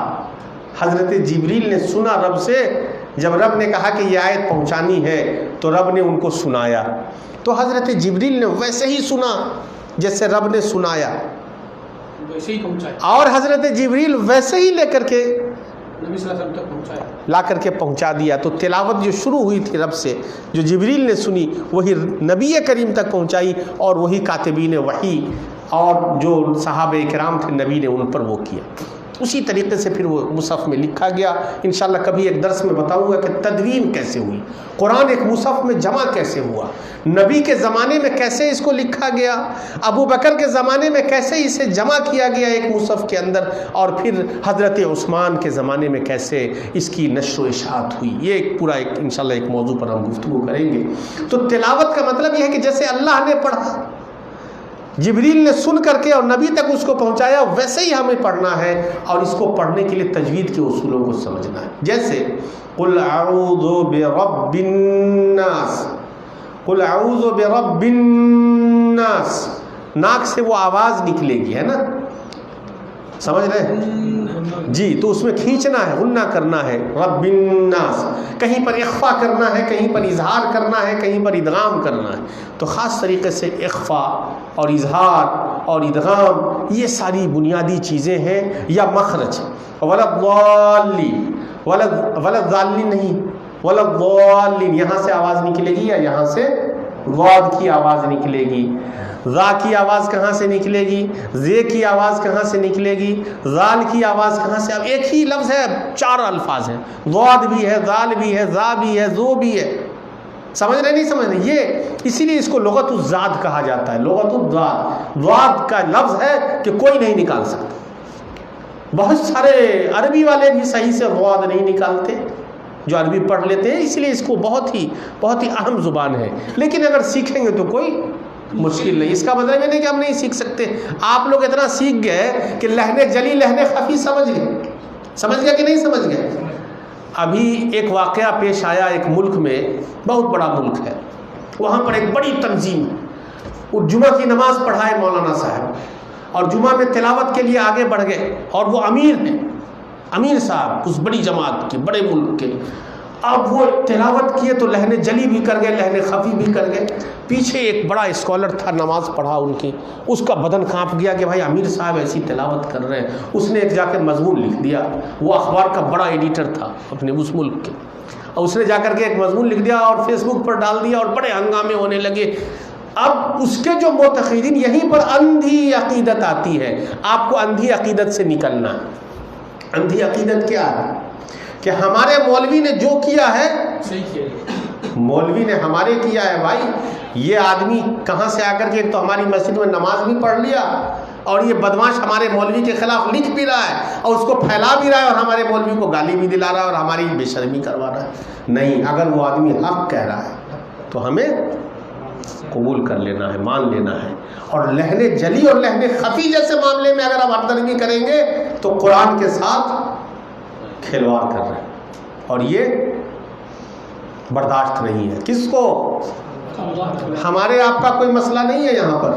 A: حضرت جبریل نے سنا رب سے. جب رب نے کہا کہ یہ آیت پہنچانی ہے تو رب نے ان کو سنایا. تو حضرت جبریل نے ویسے ہی سنا جیسے رب نے سنایا،
B: ویسے ہی پہنچایا،
A: اور حضرت جبریل ویسے ہی لے کر کے
B: نبی صلی اللہ علیہ وسلم تک پہنچایا،
A: لا کر کے پہنچا دیا. تو تلاوت جو شروع ہوئی تھی رب سے، جو جبریل نے سنی، وہی نبی کریم تک پہنچائی، اور وہی کاتبین وحی اور جو صحابہ کرام تھے نبی نے ان پر وہ کیا. اسی طریقے سے پھر وہ مصحف میں لکھا گیا. انشاءاللہ کبھی ایک درس میں بتاؤں گا کہ تدوین کیسے ہوئی، قرآن ایک مصحف میں جمع کیسے ہوا، نبی کے زمانے میں کیسے اس کو لکھا گیا، ابو بکر کے زمانے میں کیسے اسے جمع کیا گیا ایک مصحف کے اندر، اور پھر حضرت عثمان کے زمانے میں کیسے اس کی نشر و اشاعت ہوئی. یہ ایک پورا ایک انشاءاللہ ایک موضوع پر ہم گفتگو کریں گے. تو تلاوت کا مطلب یہ ہے کہ جیسے اللہ نے پڑھا، جبریل نے سن کر کے اور نبی تک اس کو پہنچایا، ویسے ہی ہمیں پڑھنا ہے، اور اس کو پڑھنے کے لیے تجوید کے اصولوں کو سمجھنا ہے. جیسے قل اعوذ برب الناس، قل اعوذ برب الناس، ناک سے وہ آواز نکلے گی، ہے نا، سمجھ رہے ہیں جی؟ تو اس میں کھینچنا ہے، غنہ کرنا ہے. رب الناس، کہیں پر اخفا کرنا ہے، کہیں پر اظہار کرنا ہے، کہیں پر ادغام کرنا ہے. تو خاص طریقے سے اخفا اور اظہار اور ادغام یہ ساری بنیادی چیزیں ہیں. یا مخرج، ولضالین، ولضالین نہیں، ولضالین، یہاں سے آواز نکلے گی یا یہاں سے ضاد کی آواز نکلے گی. ذا کی آواز کہاں سے نکلے گی، زے کی آواز کہاں سے نکلے گی، ذال کی آواز کہاں سے؟ اب ایک ہی لفظ ہے، چار الفاظ ہیں، ضاد بھی ہے، ذال بھی ہے، ذا بھی ہے، ذو بھی ہے. سمجھ رہے نہیں سمجھ رہے؟ یہ اسی لیے اس کو لغت الزاد کہا جاتا ہے. لغت الزاد، ضاد کا لفظ ہے کہ کوئی نہیں نکال سکتا. بہت سارے عربی والے بھی صحیح سے ضاد نہیں نکالتے جو عربی پڑھ لیتے ہیں، اس لیے اس کو بہت ہی اہم زبان ہے. لیکن اگر سیکھیں گے تو کوئی مشکل نہیں. اس کا مطلب یہ نہیں کہ ہم نہیں سیکھ سکتے. آپ لوگ اتنا سیکھ گئے کہ لہنے جلی لہنے خفی سمجھ گئے کہ نہیں سمجھ گئے؟ ابھی ایک واقعہ پیش آیا ایک ملک میں، بہت بڑا ملک ہے، وہاں پر ایک بڑی تنظیم ہے. وہ جمعہ کی نماز پڑھائے مولانا صاحب، اور جمعہ میں تلاوت کے لیے آگے بڑھ گئے، اور وہ امیر ہیں، امیر صاحب اس بڑی جماعت کے، بڑے ملک کے. اب وہ تلاوت کیے تو لہنے جلی بھی کر گئے، لہنے خفی بھی کر گئے. پیچھے ایک بڑا اسکالر تھا، نماز پڑھا ان کی، اس کا بدن کانپ گیا کہ بھائی امیر صاحب ایسی تلاوت کر رہے ہیں. اس نے ایک جا کے مضمون لکھ دیا. وہ اخبار کا بڑا ایڈیٹر تھا اپنے اس ملک کے، اور اس نے جا کر کے ایک مضمون لکھ دیا اور فیس بک پر ڈال دیا، اور بڑے ہنگامے ہونے لگے. اب اس کے جو معتقدین، یہیں پر اندھی عقیدت آتی ہے. آپ کو اندھی عقیدت سے نکلنا ہے. اندھی عقیدت کیا ہے؟ کہ ہمارے مولوی نے جو کیا ہے
B: صحیح کیا،
A: مولوی نے ہمارے کیا ہے. بھائی یہ آدمی کہاں سے آ کر کے تو ہماری مسجد میں نماز بھی پڑھ لیا، اور یہ بدماش ہمارے مولوی کے خلاف لکھ بھی رہا ہے، اور اس کو پھیلا بھی رہا ہے، اور ہمارے مولوی کو گالی بھی دلا رہا ہے، اور ہماری بے شرمی کروا رہا ہے. نہیں، اگر وہ آدمی حق کہہ رہا ہے تو ہمیں قبول کر لینا ہے، مان لینا ہے. اور لہنے جلی اور لہنے خفی جیسے معاملے میں اگر آپ ہمدردی کریں گے تو قرآن کے ساتھ کھلواڑ کر رہے ہیں، اور یہ برداشت نہیں ہے. کس کو؟ ہمارے آپ کا کوئی مسئلہ نہیں ہے یہاں پر.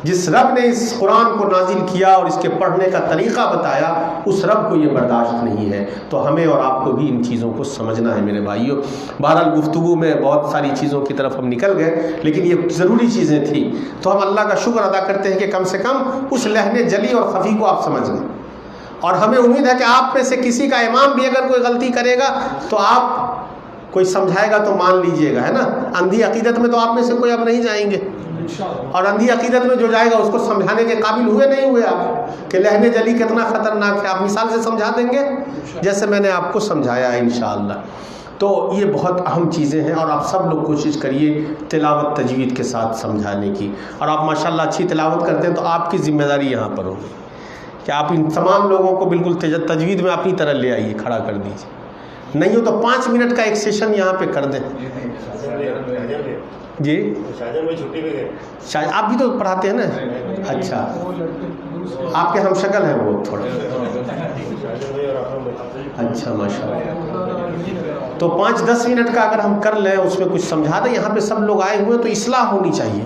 A: جس رب نے اس قرآن کو نازل کیا اور اس کے پڑھنے کا طریقہ بتایا، اس رب کو یہ برداشت نہیں ہے. تو ہمیں اور آپ کو بھی ان چیزوں کو سمجھنا ہے میرے بھائیوں. بہرحال گفتگو میں بہت ساری چیزوں کی طرف ہم نکل گئے، لیکن یہ ضروری چیزیں تھیں. تو ہم اللہ کا شکر ادا کرتے ہیں کہ کم سے کم اس لہنے جلی اور خفی کو آپ سمجھ گئے. اور ہمیں امید ہے کہ آپ میں سے کسی کا امام بھی اگر کوئی غلطی کرے گا تو آپ کوئی سمجھائے گا تو مان لیجئے گا، ہے نا. اندھی عقیدت میں تو آپ میں سے کوئی اب نہیں جائیں گے.
B: انشاءاللہ۔
A: اور اندھی عقیدت میں جو جائے گا اس کو سمجھانے کے قابل ہوئے نہیں ہوئے آپ کہ لہن جلی کتنا خطرناک ہے، آپ مثال سے سمجھا دیں گے جیسے میں نے آپ کو سمجھایا ہے انشاءاللہ۔ تو یہ بہت اہم چیزیں ہیں، اور آپ سب لوگ کوشش کریے تلاوت تجوید کے ساتھ سمجھانے کی، اور آپ ماشاءاللہ اچھی تلاوت کرتے ہیں تو آپ کی ذمہ داری یہاں پر ہوگی کہ آپ ان تمام لوگوں کو بالکل تجوید میں اپنی طرح لے آئیے، کھڑا کر دیجیے، نہیں ہو تو 5 منٹ کا ایک سیشن یہاں پہ کر دیں۔ جی شاید آپ بھی تو پڑھاتے ہیں نا؟ اچھا، آپ کے ہم شکل ہیں وہ تھوڑا، اچھا ماشاء اللہ۔ تو 5-10 منٹ کا اگر ہم کر لیں، اس میں کچھ سمجھا دیں، یہاں پہ سب لوگ آئے ہوئے تو اصلاح ہونی چاہیے،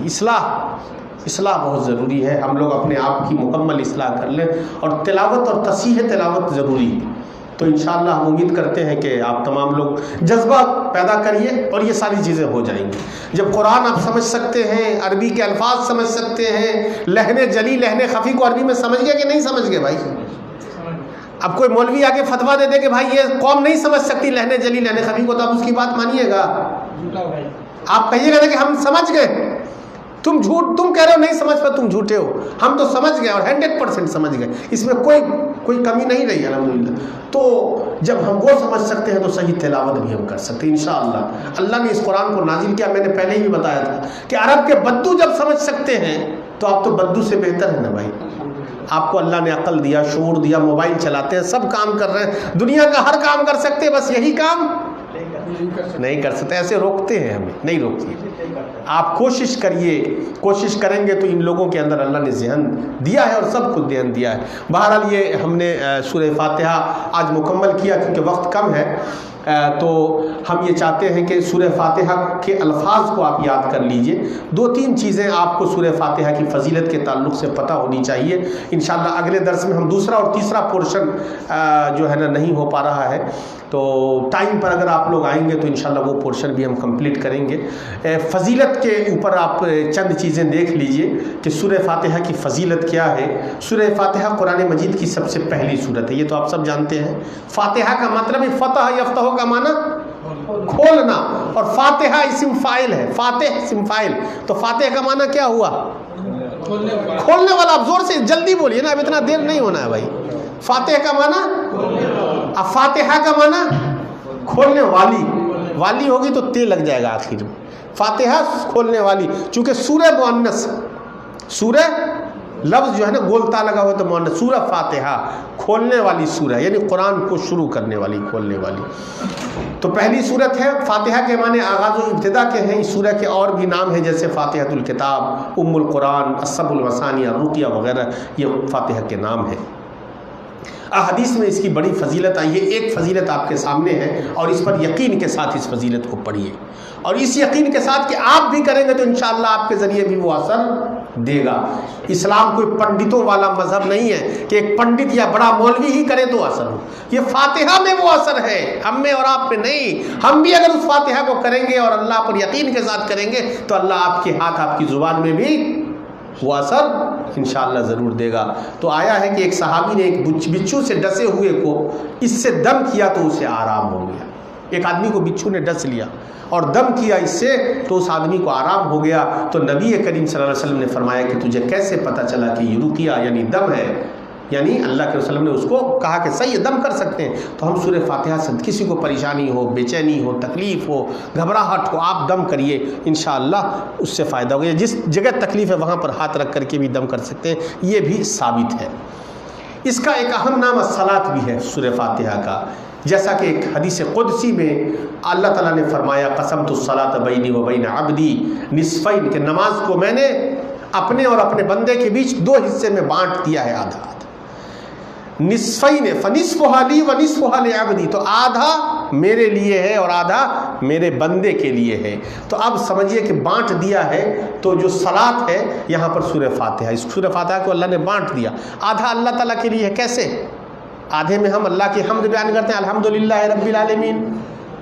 A: اصلاح بہت ضروری ہے، ہم لوگ اپنے آپ کی مکمل اصلاح کر لیں، اور تلاوت اور تصحیح تلاوت ضروری ہے۔ تو انشاءاللہ ہم امید کرتے ہیں کہ آپ تمام لوگ جذبہ پیدا کریے اور یہ ساری چیزیں ہو جائیں گی۔ جب قرآن آپ سمجھ سکتے ہیں، عربی کے الفاظ سمجھ سکتے ہیں، لہن جلی لہن خفی کو عربی میں سمجھ گئے کہ نہیں سمجھ گئے بھائی؟ اب کوئی مولوی آگے فتویٰ دے دے کہ بھائی یہ قوم نہیں سمجھ سکتی لہن جلی لہن خفی کو، تو آپ اس کی بات مانیے گا؟ آپ کہیے گا کہ ہم سمجھ گئے، تم کہہ رہے ہو نہیں سمجھ پا، تم جھوٹے ہو، ہم تو سمجھ گئے اور 100% سمجھ گئے، اس میں کوئی کمی نہیں رہی الحمدللہ۔ تو جب ہم وہ سمجھ سکتے ہیں تو صحیح تلاوت بھی ہم کر سکتے ہیں انشاءاللہ۔ اللہ نے اس قرآن کو نازل کیا، میں نے پہلے ہی بھی بتایا تھا کہ عرب کے بدو جب سمجھ سکتے ہیں تو آپ تو بدو سے بہتر ہے نا بھائی۔ آپ کو اللہ نے عقل دیا، شعور دیا، موبائل چلاتے ہیں، سب کام کر رہے ہیں، دنیا کا ہر کام کر سکتے ہیں، بس یہی کام نہیں کر سکتے، ایسے روکتے ہیں ہمیں، نہیں روکتے۔ آپ کوشش کریے، کوشش کریں گے تو ان لوگوں کے اندر اللہ نے ذہن دیا ہے اور سب کو ذہن دیا ہے۔ بہرحال یہ ہم نے سورہ فاتحہ آج مکمل کیا کیونکہ وقت کم ہے، تو ہم یہ چاہتے ہیں کہ سورہ فاتحہ کے الفاظ کو آپ یاد کر لیجئے۔ 2-3 چیزیں آپ کو سورہ فاتحہ کی فضیلت کے تعلق سے پتہ ہونی چاہیے۔ انشاءاللہ اگلے درس میں ہم دوسرا اور تیسرا پورشن جو ہے نا نہیں ہو پا رہا ہے، تو ٹائم پر اگر آپ لوگ آئیں گے تو انشاءاللہ وہ پورشن بھی ہم کمپلیٹ کریں گے۔ فضیلت کے اوپر آپ چند چیزیں دیکھ لیجئے کہ سورہ فاتحہ کی فضیلت کیا ہے۔ سورہ فاتحہ قرآن مجید کی سب سے پہلی سورت ہے، یہ تو آپ سب جانتے ہیں۔ فاتحہ کا مطلب ہے فتح یفتح کا معنی کھولنا، اور فاتحہ اسم فاعل ہے، فاتح اسم فاعل، تو فاتح کا معنی کیا ہوا؟ کھولنے والا۔ اب زور سے جلدی بولیے نا، اب اتنا دیر نہیں ہونا ہے بھائی۔ فاتح کا معنی، اب فاتحہ کا معنی کھولنے والی ہوگی تو تے لگ جائے گا آخر میں، فاتحہ کھولنے والی، چونکہ سورہ مؤنث، سورہ لفظ جو ہے نا گولتا لگا ہوا تو مؤنث، سورہ فاتحہ کھولنے والی سورہ، یعنی قرآن کو شروع کرنے والی، کھولنے والی۔ تو پہلی سورت ہے۔ فاتحہ کے معنی آغاز و ابتدا کے ہیں۔ اس سورہ کے اور بھی نام ہیں جیسے فاتحۃ الکتاب، ام القرآن، السبع المثانی، الرقیہ وغیرہ، یہ فاتحہ کے نام ہیں۔ احادیث میں اس کی بڑی فضیلت آئی ہے، ایک فضیلت آپ کے سامنے ہے، اور اس پر یقین کے ساتھ اس فضیلت کو پڑھیے، اور اس یقین کے ساتھ کہ آپ بھی کریں گے تو انشاءاللہ آپ کے ذریعے بھی وہ اثر دے گا۔ اسلام کوئی پنڈتوں والا مذہب نہیں ہے کہ ایک پنڈت یا بڑا مولوی ہی کرے تو اثر ہو، یہ فاتحہ میں وہ اثر ہے، ہم میں اور آپ میں نہیں۔ ہم بھی اگر اس فاتحہ کو کریں گے اور اللہ پر یقین کے ساتھ کریں گے تو اللہ آپ کے ہاتھ، آپ کی زبان میں بھی وہ اثر انشاءاللہ ضرور دے گا۔ تو آیا ہے کہ ایک صحابی نے ایک بچھو سے ڈسے ہوئے کو اس سے دم کیا تو اسے آرام ہو گیا۔ ایک آدمی کو بچھو نے ڈس لیا اور دم کیا اس سے تو اس آدمی کو آرام ہو گیا۔ تو نبی کریم صلی اللہ علیہ وسلم نے فرمایا کہ تجھے کیسے پتہ چلا کہ یہ رقیہ یعنی دم ہے؟ یعنی اللہ کے رسول نے اس کو کہا کہ صحیح دم کر سکتے ہیں۔ تو ہم سورہ فاتحہ سے کسی کو پریشانی ہو، بے چینی ہو، تکلیف ہو، گھبراہٹ ہو، آپ دم کریے، انشاءاللہ اس سے فائدہ ہوگا۔ جس جگہ تکلیف ہے وہاں پر ہاتھ رکھ کر کے بھی دم کر سکتے ہیں، یہ بھی ثابت ہے۔ اس کا ایک اہم نام الصلاۃ بھی ہے سورہ فاتحہ کا، جیسا کہ ایک حدیث قدسی میں اللہ تعالیٰ نے فرمایا قسمت الصلاۃ بینی و بین عبدی نصفین، کہ نماز کو میں نے اپنے اور اپنے بندے کے بیچ 2 حصے میں بانٹ دیا ہے، آدھا نصفین فنصفھا لی و نصفھا لعبدی، تو آدھا میرے لیے ہے اور آدھا میرے بندے کے لیے ہے۔ تو اب سمجھیے کہ بانٹ دیا ہے، تو جو صلاۃ ہے یہاں پر سورہ فاتحہ، اس سورہ فاتحہ کو اللہ نے بانٹ دیا، آدھا اللہ تعالیٰ کے لیے ہے۔ کیسے؟ آدھے میں ہم اللہ کی حمد بیان کرتے ہیں، الحمدللہ رب العالمین،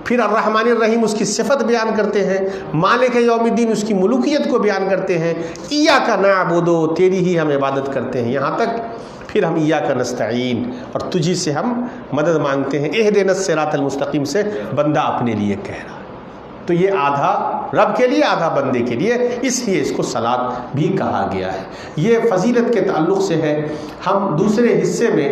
A: پھر الرحمن الرحیم اس کی صفت بیان کرتے ہیں، مالک یوم الدین اس کی ملوکیت کو بیان کرتے ہیں، ایاک نعبد تیری ہی ہم عبادت کرتے ہیں، یہاں تک پھر ہم ایاک نستعین اور تجھی سے ہم مدد مانگتے ہیں، اہدنا الصراط المستقیم سے بندہ اپنے لیے کہہ رہا۔ تو یہ آدھا رب کے لیے آدھا بندے کے لیے، اس لیے اس کو صلاۃ بھی کہا گیا ہے۔ یہ فضیلت کے تعلق سے ہے۔ ہم دوسرے حصے میں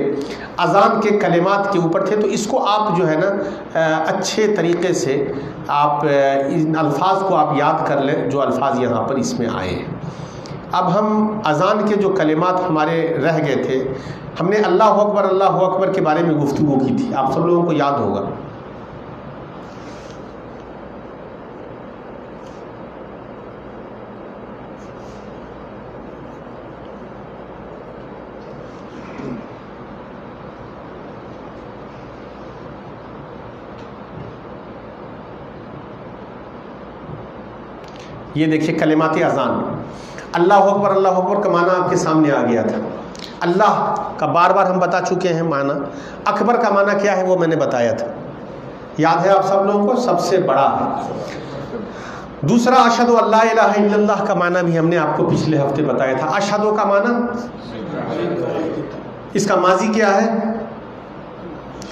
A: اذان کے کلمات کے اوپر تھے، تو اس کو آپ جو ہے نا اچھے طریقے سے آپ ان الفاظ کو آپ یاد کر لیں جو الفاظ یہاں پر اس میں آئے ہیں۔ اب ہم اذان کے جو کلمات ہمارے رہ گئے تھے، ہم نے اللہ اکبر کے بارے میں گفتگو کی تھی، آپ سب لوگوں کو یاد ہوگا۔ یہ دیکھیے کلمات اذان، اللہ اکبر کا معنی آپ کے سامنے آ گیا تھا۔ اللہ کا بار بار ہم بتا چکے ہیں معنی، اکبر کا معنی کیا ہے وہ میں نے بتایا تھا، یاد ہے آپ سب لوگوں کو، سب سے بڑا ہے۔ دوسرا اشہد ان لا الہ الا اللہ کا معنی بھی ہم نے آپ کو پچھلے ہفتے بتایا تھا۔ اشہد کا معنی، اس کا ماضی کیا ہے؟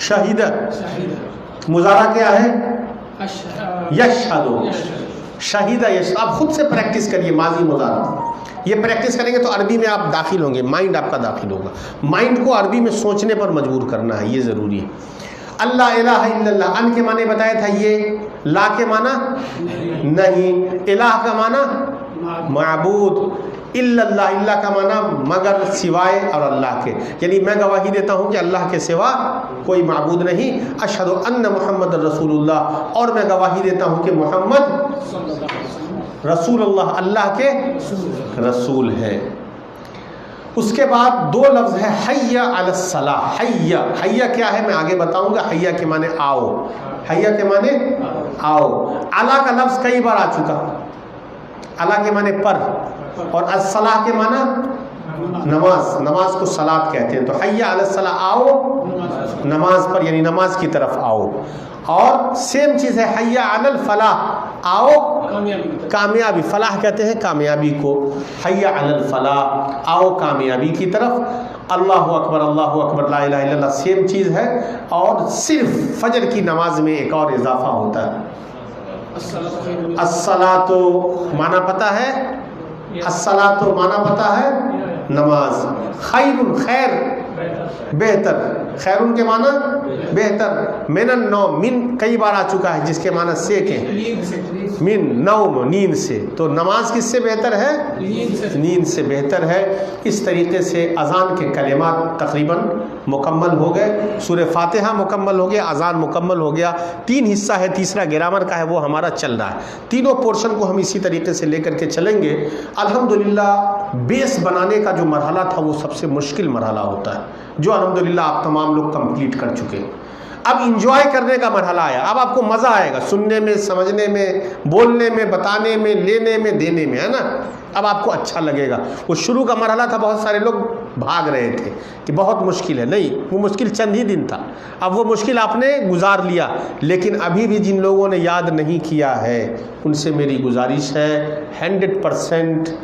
A: شہید۔ مضارع کیا ہے؟ یشہد۔ شہید یش، آپ خود سے پریکٹس کریے ماضی مضارع، یہ پریکٹس کریں گے تو عربی میں آپ داخل ہوں گے، مائنڈ آپ کا داخل ہوگا، مائنڈ کو عربی میں سوچنے پر مجبور کرنا ہے، یہ ضروری ہے۔ اللہ الہ الا اللہ، ان کے معنی بتایا تھا، یہ لا کے معنی نہیں، الہ کا معنی معبود، الا اللہ، اللہ کا معنی مگر، سوائے اور اللہ کے، یعنی میں گواہی دیتا ہوں کہ اللہ کے سوا کوئی معبود نہیں، اشہد ان محمد رسول اللہ، اور میں گواہی دیتا ہوں کہ محمد رسول اللہ اللہ کے رسول ہے۔ اس کے بعد دو لفظ ہے حی علی الصلاح۔ حی کیا ہے میں آگے بتاؤں گا، حی کے معنی آؤ، حی کے معنی آؤ۔ علی کا لفظ کئی بار آ چکا، علی کے معنی پر، اور الصلاح کے معنی نماز، نماز کو صلاۃ کہتے ہیں، تو حی علی الصلاح، آؤ نماز پر، یعنی نماز کی طرف آؤ۔ اور سیم چیز ہے حی علی الفلاح، آؤ کامیابی، فلاح کہتے ہیں کامیابی کو، حی علی الفلاح، آؤ کامیابی کی طرف۔ اللہ اکبر لا الہ الا اللہ سیم چیز ہے، اور صرف فجر کی نماز میں ایک اور اضافہ ہوتا ہے، الصلاۃ معنی پتہ ہے، الصلاۃ معنی پتہ ہے نماز، خیر خیر بہتر، خیرون کے معنی بہتر، من النوم، من کئی بار آ چکا ہے جس کے معنی سے کہ من نوم، نیند سے، تو نماز کس سے بہتر ہے؟ نیند سے بہتر ہے۔ اس طریقے سے اذان کے کلمات تقریباً مکمل ہو گئے، سورہ فاتحہ مکمل ہو گیا، اذان مکمل ہو گیا، تین حصہ ہے، تیسرا گرامر کا ہے، وہ ہمارا چل رہا ہے۔ تینوں پورشن کو ہم اسی طریقے سے لے کر کے چلیں گے۔ الحمدللہ بیس بنانے کا جو مرحلہ تھا وہ سب سے مشکل مرحلہ ہوتا ہے، جو الحمدللہ آپ تمام لوگ کمپلیٹ کر چکے۔ اب انجوائے کرنے کا مرحلہ آیا، اب آپ کو مزہ آئے گا سننے میں، سمجھنے میں، بولنے میں، بتانے میں، لینے میں، دینے میں، ہے نا؟ اب آپ کو اچھا لگے گا۔ وہ شروع کا مرحلہ تھا، بہت سارے لوگ بھاگ رہے تھے کہ بہت مشکل ہے، نہیں، وہ مشکل چند ہی دن تھا، اب وہ مشکل آپ نے گزار لیا۔ لیکن ابھی بھی جن لوگوں نے یاد نہیں کیا ہے ان سے میری گزارش ہے 100%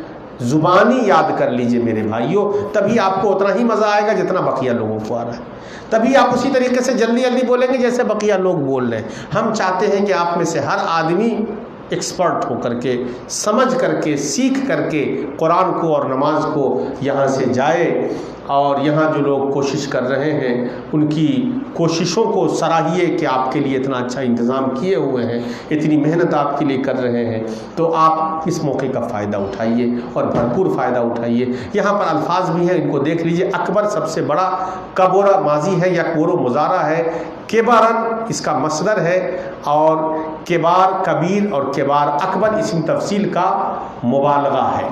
A: زبانی یاد کر لیجئے میرے بھائیوں، تبھی آپ کو اتنا ہی مزہ آئے گا جتنا بقیہ لوگوں کو آ رہا ہے، تبھی آپ اسی طریقے سے جلدی جلدی بولیں گے جیسے بقیہ لوگ بول رہے ہیں۔ ہم چاہتے ہیں کہ آپ میں سے ہر آدمی ایکسپرٹ ہو کر کے، سمجھ کر کے، سیکھ کر کے قرآن کو اور نماز کو یہاں سے جائے، اور یہاں جو لوگ کوشش کر رہے ہیں ان کی کوششوں کو سراہیے کہ آپ کے لیے اتنا اچھا انتظام کیے ہوئے ہیں، اتنی محنت آپ کے لیے کر رہے ہیں، تو آپ اس موقع کا فائدہ اٹھائیے اور بھرپور فائدہ اٹھائیے۔ یہاں پر الفاظ بھی ہیں، ان کو دیکھ لیجئے۔ اکبر سب سے بڑا، کبورہ ماضی ہے یا کورو مضارع ہے، کبارن اس کا مصدر ہے، اور کبار کبیر اور کبار اکبر اسم تفصیل کا مبالغہ ہے۔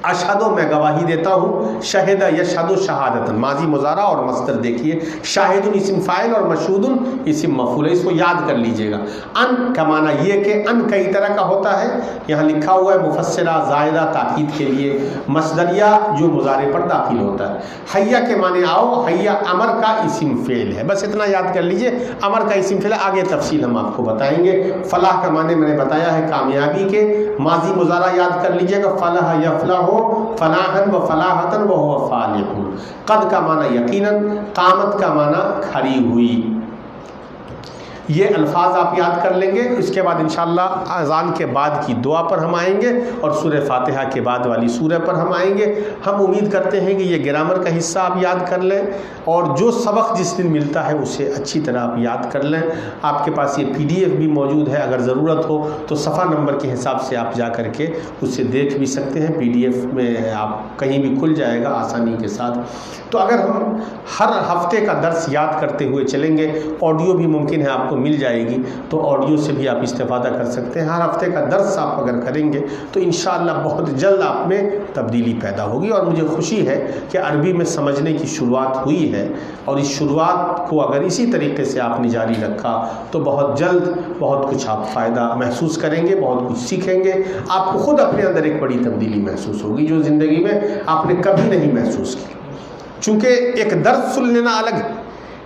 A: اشہد میں گواہی دیتا ہوں، شہد یشہد شہادت، ماضی مضارع اور مصدر دیکھیے، شاہد اسم فاعل اور مشہود اسم مفعول ہے، اس کو یاد کر لیجئے گا۔ ان کا معنی یہ کہ ان کئی طرح کا ہوتا ہے، یہاں لکھا ہوا ہے مفسرہ زائدہ تاکید کے لیے، مصدریہ جو مضارع پر داخل ہوتا ہے۔ حیا کے معنی آؤ، حیا امر کا اسم فعل ہے، بس اتنا یاد کر لیجئے، امر کا اسم فعل ہے، آگے تفصیل ہم آپ کو بتائیں گے۔ فلاح کا معنی میں نے بتایا ہے کامیابی کے، ماضی مضارع یاد کر لیجئے گا، فلاح یفلح فلاحن و فلاحتن و هو فالح۔ قد کا معنی یقیناً، قامت کا معنی کھڑی ہوئی۔ یہ الفاظ آپ یاد کر لیں گے. اس کے بعد انشاءاللہ اذان کے بعد کی دعا پر ہم آئیں گے اور سورہ فاتحہ کے بعد والی سورہ پر ہم آئیں گے. ہم امید کرتے ہیں کہ یہ گرامر کا حصہ آپ یاد کر لیں اور جو سبق جس دن ملتا ہے اسے اچھی طرح آپ یاد کر لیں. آپ کے پاس یہ PDF بھی موجود ہے, اگر ضرورت ہو تو صفحہ نمبر کے حساب سے آپ جا کر کے اسے دیکھ بھی سکتے ہیں. PDF میں آپ کہیں بھی کھل جائے گا آسانی کے ساتھ. تو اگر ہم ہر ہفتے کا درس یاد کرتے ہوئے چلیں گے, آڈیو بھی ممکن ہے آپ کو مل جائے گی تو آڈیو سے بھی آپ استفادہ کر سکتے ہیں. ہر ہفتے کا درس آپ اگر کریں گے تو انشاءاللہ بہت جلد آپ میں تبدیلی پیدا ہوگی. اور مجھے خوشی ہے کہ عربی میں سمجھنے کی شروعات ہوئی ہے اور اس شروعات کو اگر اسی طریقے سے آپ نے جاری رکھا تو بہت جلد بہت کچھ آپ فائدہ محسوس کریں گے, بہت کچھ سیکھیں گے. آپ کو خود اپنے اندر ایک بڑی تبدیلی محسوس ہوگی جو زندگی میں آپ نے کبھی نہیں محسوس کی. چونکہ ایک درس سن لینا الگ ہے,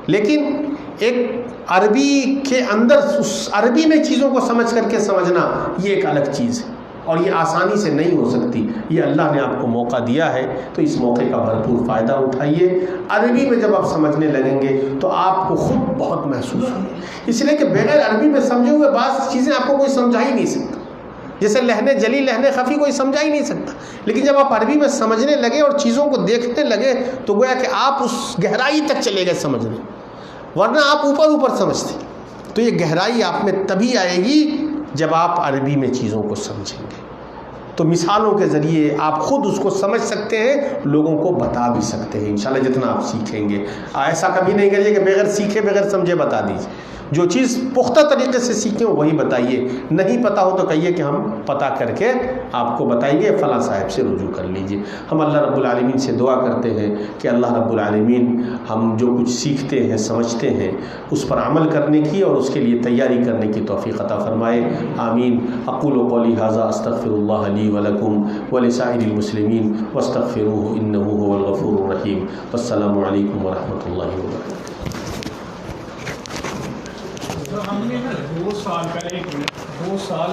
A: لیکن ایک عربی کے اندر اس عربی میں چیزوں کو سمجھ کر کے سمجھنا یہ ایک الگ چیز ہے اور یہ آسانی سے نہیں ہو سکتی. یہ اللہ نے آپ کو موقع دیا ہے تو اس موقع کا بھرپور فائدہ اٹھائیے. عربی میں جب آپ سمجھنے لگیں گے تو آپ کو خود بہت محسوس ہوگی, اس لیے کہ بغیر عربی میں سمجھے ہوئے بعض چیزیں آپ کو کوئی سمجھا ہی نہیں سکتا. جیسے لہنے جلی لہنے خفی کوئی سمجھا ہی نہیں سکتا, لیکن جب آپ عربی میں سمجھنے لگے اور چیزوں کو دیکھنے لگے تو گویا کہ آپ اس گہرائی تک چلے گئے سمجھنے, ورنہ آپ اوپر اوپر سمجھتے. تو یہ گہرائی آپ میں تبھی آئے گی جب آپ عربی میں چیزوں کو سمجھیں گے. تو مثالوں کے ذریعے آپ خود اس کو سمجھ سکتے ہیں, لوگوں کو بتا بھی سکتے ہیں انشاءاللہ جتنا آپ سیکھیں گے. ایسا کبھی نہیں کریے کہ بغیر سیکھے بغیر سمجھے بتا دیجیے. جو چیز پختہ طریقے سے سیکھیں وہی بتائیے. نہیں پتہ ہو تو کہیے کہ ہم پتہ کر کے آپ کو بتائیں گے, فلاں صاحب سے رجوع کر لیجیے. ہم اللہ رب العالمین سے دعا کرتے ہیں کہ اللہ رب العالمین ہم جو کچھ سیکھتے ہیں سمجھتے ہیں اس پر عمل کرنے کی اور اس کے لیے تیاری کرنے کی توفیق عطا فرمائے. آمین. اقول قولی ھذا استغفر اللہ لی ولکم ولسائر المسلمین واستغفروہ انہ ھو الغفور الرحیم. والسلام علیکم ورحمۃ اللہ وبرکاتہ.
B: ہم نے 2 سال پہلے 2 سال